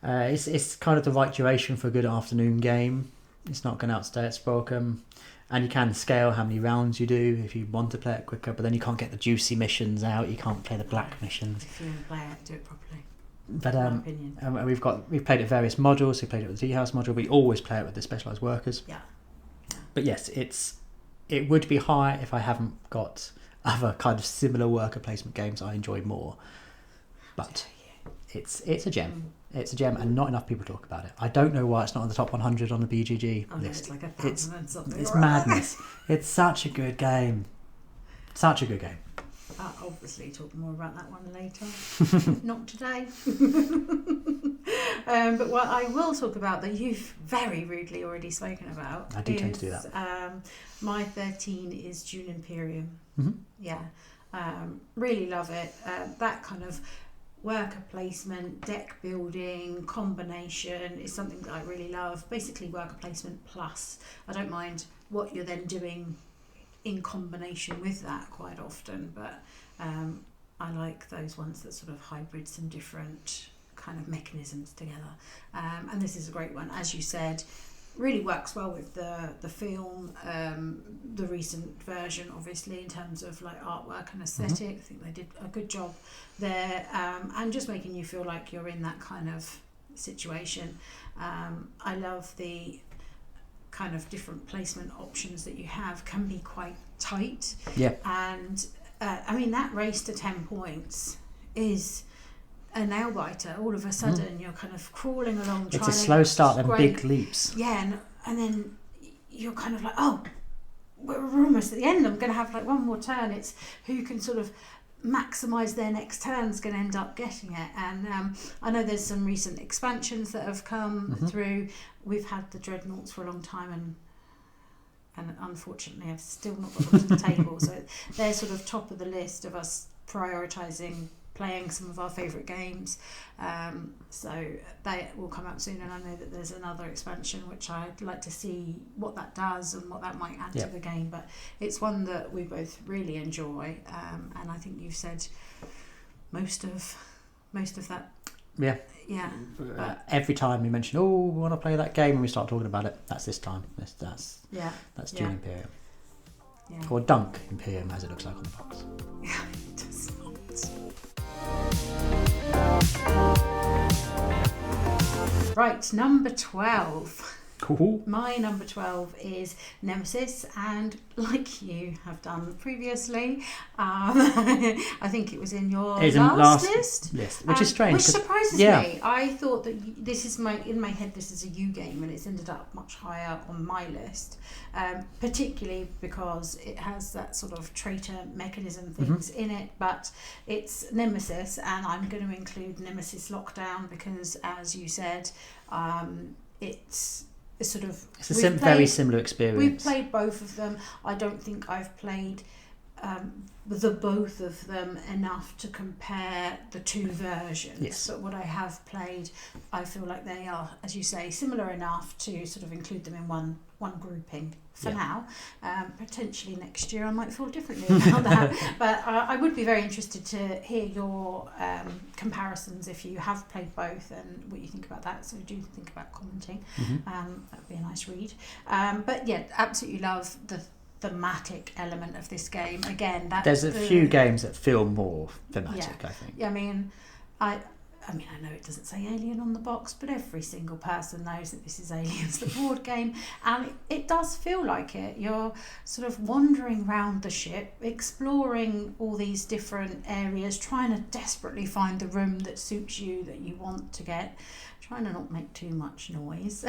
It's kind of the right duration for a good afternoon game. It's not going to outstay its welcome. And you can scale how many rounds you do if you want to play it quicker, but then you can't get the juicy missions out. You can't play the black missions. If you want to play it, do it properly. But in my opinion. We've played it various modules. We played it with the Tea House module. We always play it with the specialised workers. Yeah. But yes, it's it would be high if I haven't got other kind of similar worker placement games I enjoy more. But it's a gem. It's a gem, and not enough people talk about it. I don't know why it's not on the top 100 on the BGG no, list. it's like 1,000 and something. It's madness. It's such a good game. Such a good game. I'll obviously talk more about that one later. Not today. But what I will talk about that you've very rudely already spoken about. I do tend to do that. My 13 is Dune Imperium. Mm-hmm. Yeah. Really love it. That kind of worker placement, deck building, combination is something that I really love. Basically worker placement plus. I don't mind what you're then doing in combination with that quite often, but I like those ones that sort of hybrid some different kind of mechanisms together. And this is a great one, as you said. Really works well with the film, the recent version, obviously, in terms of like artwork and aesthetic. I think they did a good job there, and just making you feel like you're in that kind of situation. I love the kind of different placement options that you have can be quite tight. Yeah. And I mean, that race to 10 points is a nail biter. All of a sudden you're kind of crawling along. It's a slow start and great, big leaps. Yeah, and then you're kind of like, oh, we're almost at the end. I'm going to have like one more turn. It's who can sort of maximise their next turn is going to end up getting it. And I know there's some recent expansions that have come through. We've had the Dreadnoughts for a long time, and unfortunately I've still not got them to the table. So they're sort of top of the list of us prioritising playing some of our favourite games. So they will come out soon, and I know that there's another expansion which I'd like to see what that does and what that might add to the game. But it's one that we both really enjoy, and I think you've said most of that. Yeah. Yeah. Every time we mention, oh, we want to play that game, and we start talking about it, that's this time. That's Dune Imperium. Yeah. Or Dunk Imperium, as it looks like on the box. Yeah, it does not. Right, number 12. Cool. My number 12 is Nemesis, and like you have done previously, I think it was in your last list, which is strange. Which surprises me. I thought that this is in my head, this is a U game, and it's ended up much higher on my list, particularly because it has that sort of traitor mechanism things in it, but it's Nemesis, and I'm going to include Nemesis Lockdown because, as you said, it's a very similar experience. We've played both of them. I don't think I've played the both of them enough to compare the two versions. Yes. But what I have played, I feel like they are, as you say, similar enough to sort of include them in one grouping for now. Potentially next year I might feel differently about that. But I would be very interested to hear your comparisons if you have played both and what you think about that. So do think about commenting. That would be a nice read. But yeah, absolutely love the thematic element of this game. Again, there's a few games that feel more thematic, I think. Yeah, I mean, I know it doesn't say Alien on the box, but every single person knows that this is Aliens, the board game, and it does feel like it. You're sort of wandering around the ship, exploring all these different areas, trying to desperately find the room that suits you, that you want to get, trying to not make too much noise,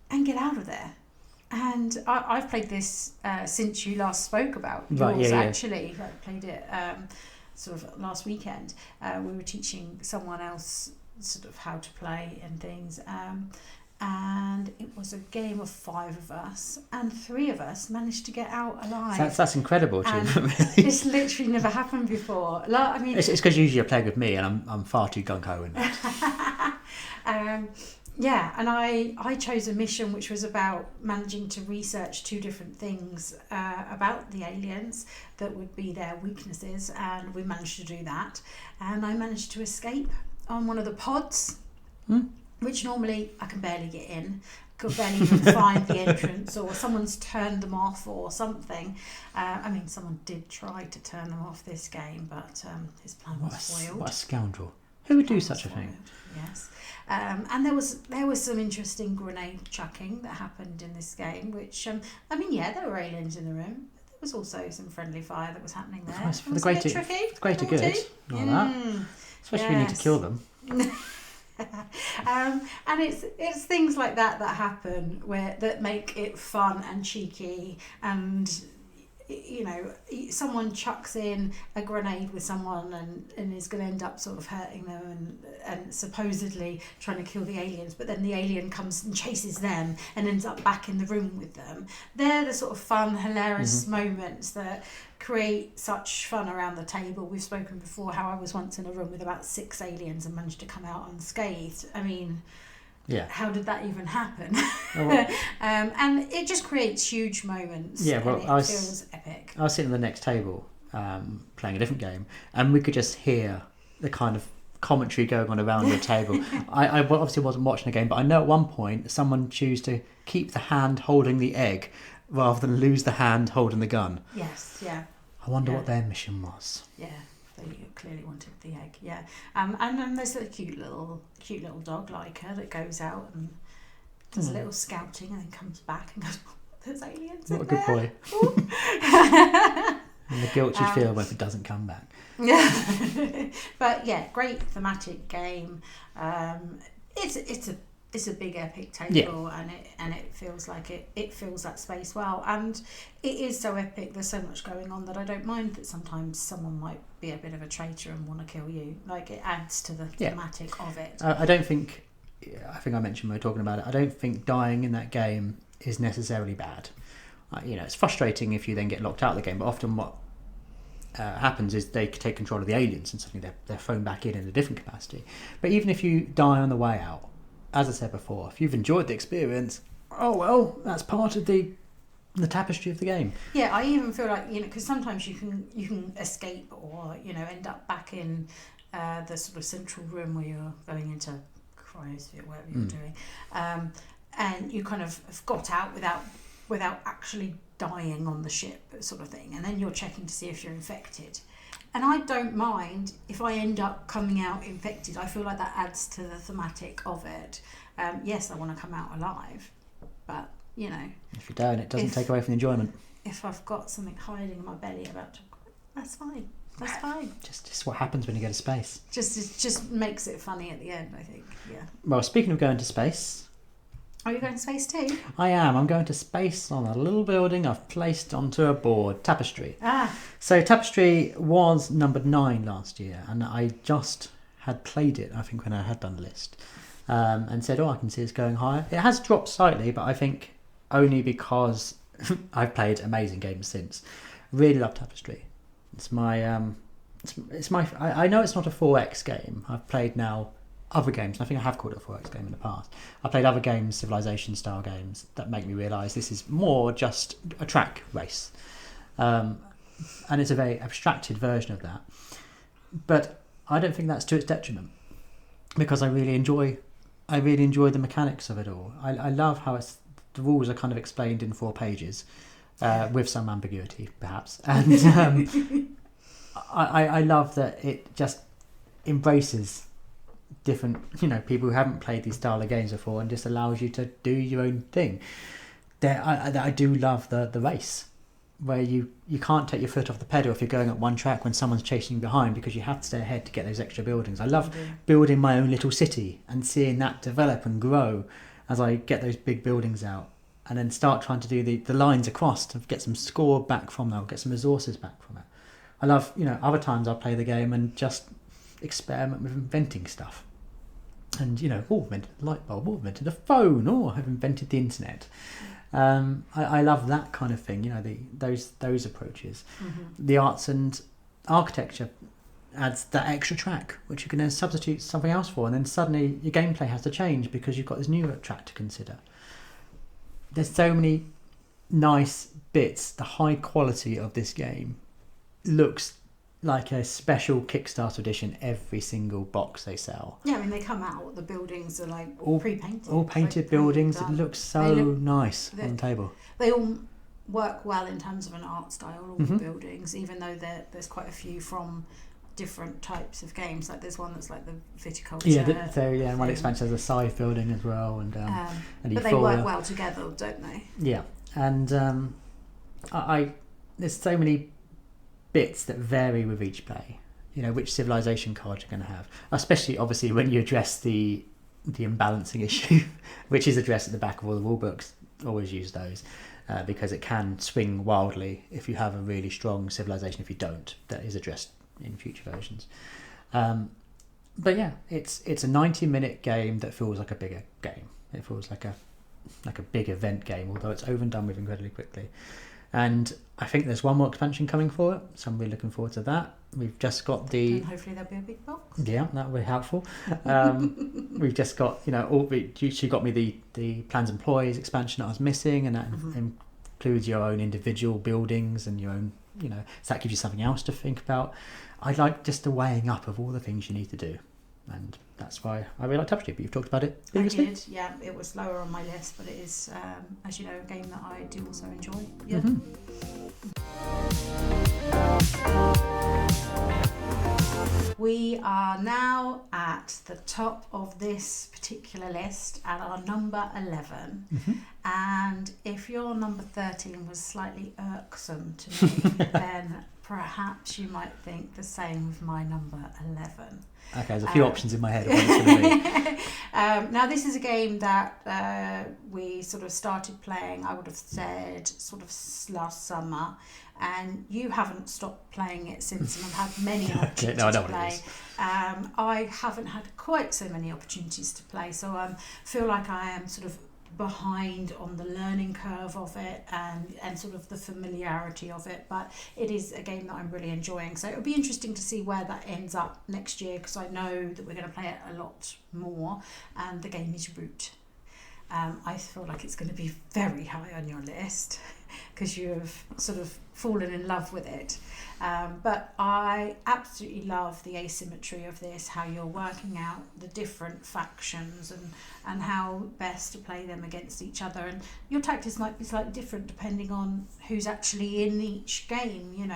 and get out of there. And I've played this since you last spoke about yours, actually. I played it sort of last weekend. We were teaching someone else sort of how to play and things. And it was a game of 5 of us, and 3 of us managed to get out alive. That's incredible achievement, really. It's literally never happened before. I mean, it's because usually you're playing with me, and I'm far too gung-ho in that. Yeah, and I chose a mission which was about managing to research 2 different things about the aliens that would be their weaknesses, and we managed to do that. And I managed to escape on one of the pods, which normally I can barely get in, could barely even find the entrance, or someone's turned them off or something. I mean, someone did try to turn them off this game, but his plan was foiled. What a scoundrel. Who would do such a thing? Yes. And there was some interesting grenade chucking that happened in this game, which there were aliens in the room. There was also some friendly fire that was happening there. Nice. For the greater good, and all that. Especially if you need to kill them. And it's things like that happen that make it fun and cheeky, and someone chucks in a grenade with someone and is going to end up sort of hurting them and supposedly trying to kill the aliens, but then the alien comes and chases them and ends up back in the room with them. They're the sort of fun, hilarious moments that create such fun around the table. We've spoken before how I was once in a room with about 6 aliens and managed to come out unscathed. I mean, how did that even happen? And it just creates huge moments. Yeah, well, it feels epic. I was sitting at the next table playing a different game, and we could just hear the kind of commentary going on around the table. I obviously wasn't watching the game, but I know at one point someone chose to keep the hand holding the egg rather than lose the hand holding the gun. Yes, yeah. I wonder what their mission was. Yeah. They clearly wanted the egg, yeah. And then there's a cute little dog like her that goes out and does a little scouting and then comes back and goes, "There's aliens in there." What a good boy. And the guilt you feel if it doesn't come back. Yeah. But yeah, great thematic game. It's a big epic table, and it feels like it fills that space well, and it is so epic. There's so much going on that I don't mind that sometimes someone might be a bit of a traitor and want to kill you. Like, it adds to the thematic of it. I think I mentioned when we were talking about it, I don't think dying in that game is necessarily bad. It's frustrating if you then get locked out of the game, but often what happens is they take control of the aliens and suddenly they're thrown back in a different capacity. But even if you die on the way out, as I said before, if you've enjoyed the experience, oh well, that's part of the tapestry of the game. Yeah, I even feel like, because sometimes you can escape or end up back in the sort of central room where you're going into cryosphere, whatever you're doing, and you kind of have got out without actually dying on the ship, sort of thing, and then you're checking to see if you're infected. And I don't mind if I end up coming out infected. I feel like that adds to the thematic of it. Yes, I want to come out alive, but if you don't, it doesn't take away from the enjoyment. If I've got something hiding in my belly about to, that's fine. That's fine. Just what happens when you go to space. Just makes it funny at the end, I think. Yeah. Well, speaking of going to space. Are you going to space too? I am. I'm going to space on a little building I've placed onto a board, Tapestry. So Tapestry was numbered 9 last year, and I just had played it, I think, when I had done the list, and said, I can see it's going higher. It has dropped slightly, but I think only because I've played amazing games since. Really love Tapestry. It's my I know it's not a 4X game. I've played now other games, and I think I have called it a 4X game in the past. I played other games, Civilization style games, that make me realise this is more just a track race, and it's a very abstracted version of that. But I don't think that's to its detriment, because I really enjoy the mechanics of it all. I love how the rules are kind of explained in 4 pages, with some ambiguity perhaps, and I love that it just embraces different people who haven't played these style of games before and just allows you to do your own thing. I do love the race where you can't take your foot off the pedal if you're going up one track when someone's chasing you behind, because you have to stay ahead to get those extra buildings. I love building my own little city and seeing that develop and grow as I get those big buildings out, and then start trying to do the lines across to get some score back from that, or get some resources back from it. I love, other times I'll play the game and just experiment with inventing stuff. And, invented a light bulb, invented a phone, I've invented the internet. I love that kind of thing, those approaches. The arts and architecture adds that extra track, which you can then substitute something else for, and then suddenly your gameplay has to change because you've got this new track to consider. There's so many nice bits. The high quality of this game looks like a special Kickstarter edition every single box they sell. Yeah, I mean, they come out, the buildings are like all pre-painted. All painted buildings. It looks so nice on the table. They all work well in terms of an art style, all the buildings, even though there's quite a few from different types of games. Like there's one that's like the viticulture. And one expansion has a scythe building as well, and but they work well together, don't they? Yeah, and I there's so many bits that vary with each play. You know, which civilization card you're going to have, especially obviously when you address the imbalancing issue, which is addressed at the back of all the rule books. Always use those. Because it can swing wildly if you have a really strong civilization. If you don't, that is addressed in future versions. But yeah, it's a 90-minute game that feels like a bigger game. It feels like a big event game, although it's over and done with incredibly quickly. And I think there's one more expansion coming for it, so I'm really looking forward to that. We've just got and hopefully there'll be a big box. Yeah, that will be helpful. We've just got, she got me the Plans Employees expansion that I was missing, and that includes your own individual buildings and your own, so that gives you something else to think about. I like just the weighing up of all the things you need to do, and that's why I really like Tapestry. But you've talked about it previously. I did, yeah. It was lower on my list, but it is, as you know, a game that I do also enjoy. Yeah. We are now at the top of this particular list at our number 11. And if your number 13 was slightly irksome to me, then perhaps you might think the same with my number 11. Okay, there's a few options in my head of what it's going to be. Now, this is a game that we sort of started playing, I would have said, sort of last summer. And you haven't stopped playing it since, and I've had many opportunities to play. I haven't had quite so many opportunities to play, so I feel like I am sort of behind on the learning curve of it and sort of the familiarity of it, but it is a game that I'm really enjoying. So it'll be interesting to see where that ends up next year, because I know that we're going to play it a lot more, and the game is Root. I feel like it's going to be very high on your list because you have sort of fallen in love with it. But I absolutely love the asymmetry of this, how you're working out the different factions and how best to play them against each other. And your tactics might be slightly different depending on who's actually in each game.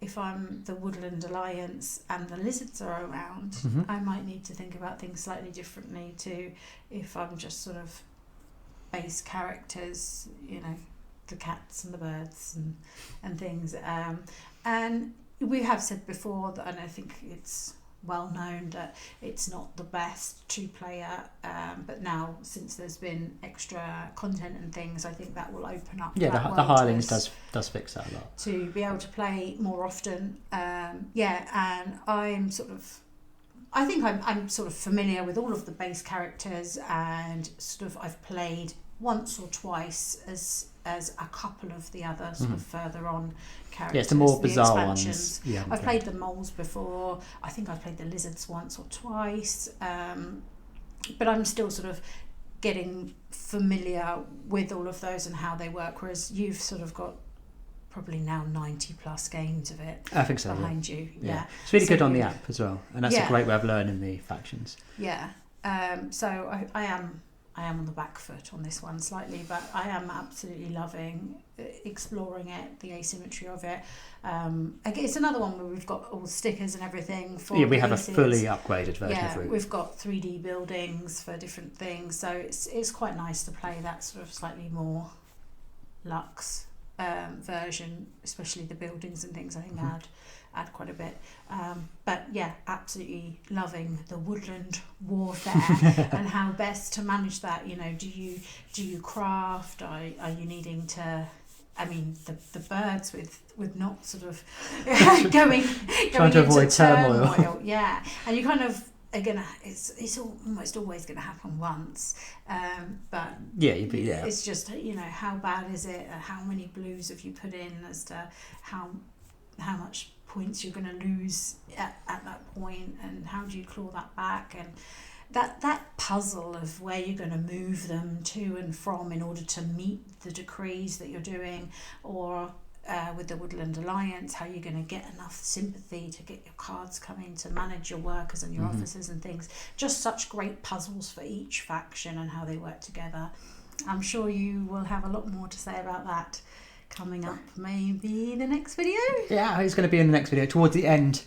If I'm the Woodland Alliance and the lizards are around, I might need to think about things slightly differently to if I'm just sort of base characters, the cats and the birds and things. And we have said before that, and I think it's well known that it's not the best two-player, but now since there's been extra content and things, I think that will open up. Yeah, the Hirelings does fix that a lot. To be able to play more often. And I'm sort of, I think I'm sort of familiar with all of the base characters, and sort of I've played once or twice as a couple of the other sort of further on characters. Yeah, it's the more bizarre ones. Yeah, I've played the moles before. I think I've played the lizards once or twice. But I'm still sort of getting familiar with all of those and how they work, whereas you've sort of got probably now 90 plus games of it. I think so. Behind you. Yeah. It's really good on the app as well, and that's a great way of learning the factions. Yeah. So I am on the back foot on this one slightly, but I am absolutely loving exploring it, the asymmetry of it. Again, it's another one where we've got all stickers and everything for we have a fully upgraded version of Root. We've got 3D buildings for different things, so it's quite nice to play that sort of slightly more luxe version, especially the buildings and things. I think add quite a bit, but yeah, absolutely loving the woodland warfare and how best to manage that. Do you craft? Are you needing to? I mean, the birds with not sort of going to avoid turmoil. Yeah, and you kind of again, it's almost always going to happen once, but it's just how bad is it? How many blues have you put in as to how much points you're going to lose at that point, and how do you claw that back, and that puzzle of where you're going to move them to and from in order to meet the decrees that you're doing, or with the Woodland Alliance, how you're going to get enough sympathy to get your cards coming to manage your workers and your officers and things. Just such great puzzles for each faction and how they work together. I'm sure you will have a lot more to say about that coming up maybe the next video. Yeah, he's going to be in the next video towards the end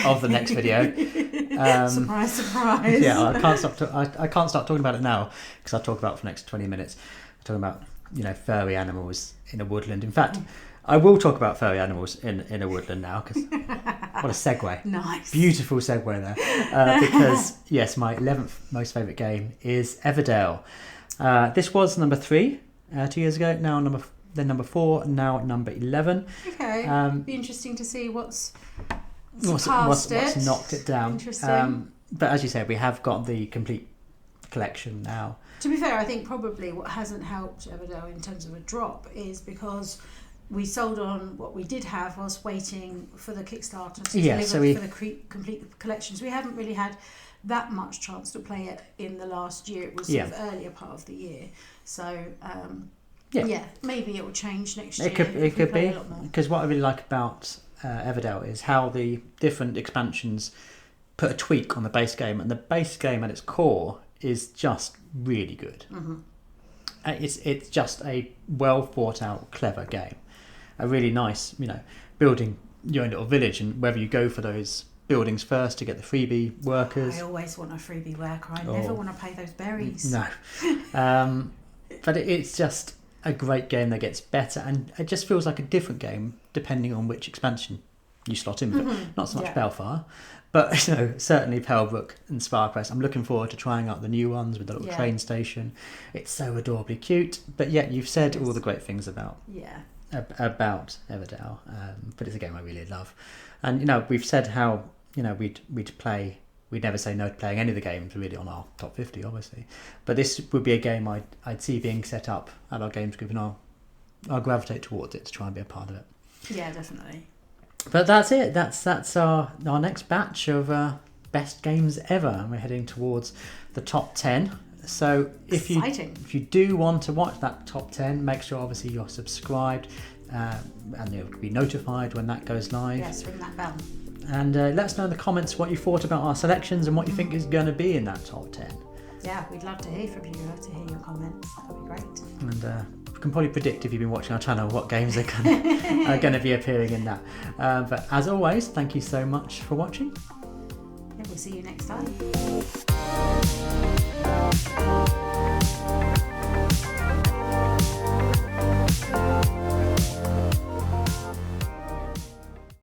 of the next video. Surprise, surprise. Yeah, I can't start talking about it now because I'll talk about it for the next 20 minutes. I'm talking about, you know, furry animals in a woodland. In fact, I will talk about furry animals in a woodland now because what a segue. Nice. Beautiful segue there. Because, yes, my 11th most favourite game is Everdell. This was number 3 2 years ago, now number 4, now number 11. Okay, be interesting to see what's knocked it down. Interesting. But as you said, we have got the complete collection now. To be fair, I think probably what hasn't helped Everdell in terms of a drop is because we sold on what we did have whilst waiting for the Kickstarter to deliver for the complete collections. We haven't really had that much chance to play it in the last year. It was sort of earlier part of the year. So, maybe it will change next year. It could be. Because what I really like about Everdell is how the different expansions put a tweak on the base game. And the base game at its core is just really good. Mm-hmm. It's just a well thought out, clever game. A really nice, you know, building your own little village, and whether you go for those buildings first to get the freebie workers. I always want a freebie worker. I never want to pay those berries. No. But it's just a great game that gets better, and it just feels like a different game depending on which expansion you slot in. Mm-hmm. Not so much Balefire, but, you know, certainly Pelbrook and Sparcrest. I'm looking forward to trying out the new ones with the little train station. It's so adorably cute, but yet you've said all the great things about Everdell, but it's a game I really love. And, you know, we've said how, you know, we'd never say no to playing any of the games really on our top 50, obviously, but this would be a game I'd see being set up at our games group, and I'll gravitate towards it to try and be a part of it. Yeah, definitely. But that's it. That's our next batch of best games ever, and we're heading towards the top 10. So if you do want to watch that top 10, make sure obviously you're subscribed, and you'll be notified when that goes live. Yes, ring that bell. And let us know in the comments what you thought about our selections and what you think is going to be in that top 10. Yeah, we'd love to hear from you. We'd love to hear your comments. That'd be great. And we can probably predict, if you've been watching our channel, what games are going to be appearing in that. But as always, thank you so much for watching. Yeah, we'll see you next time.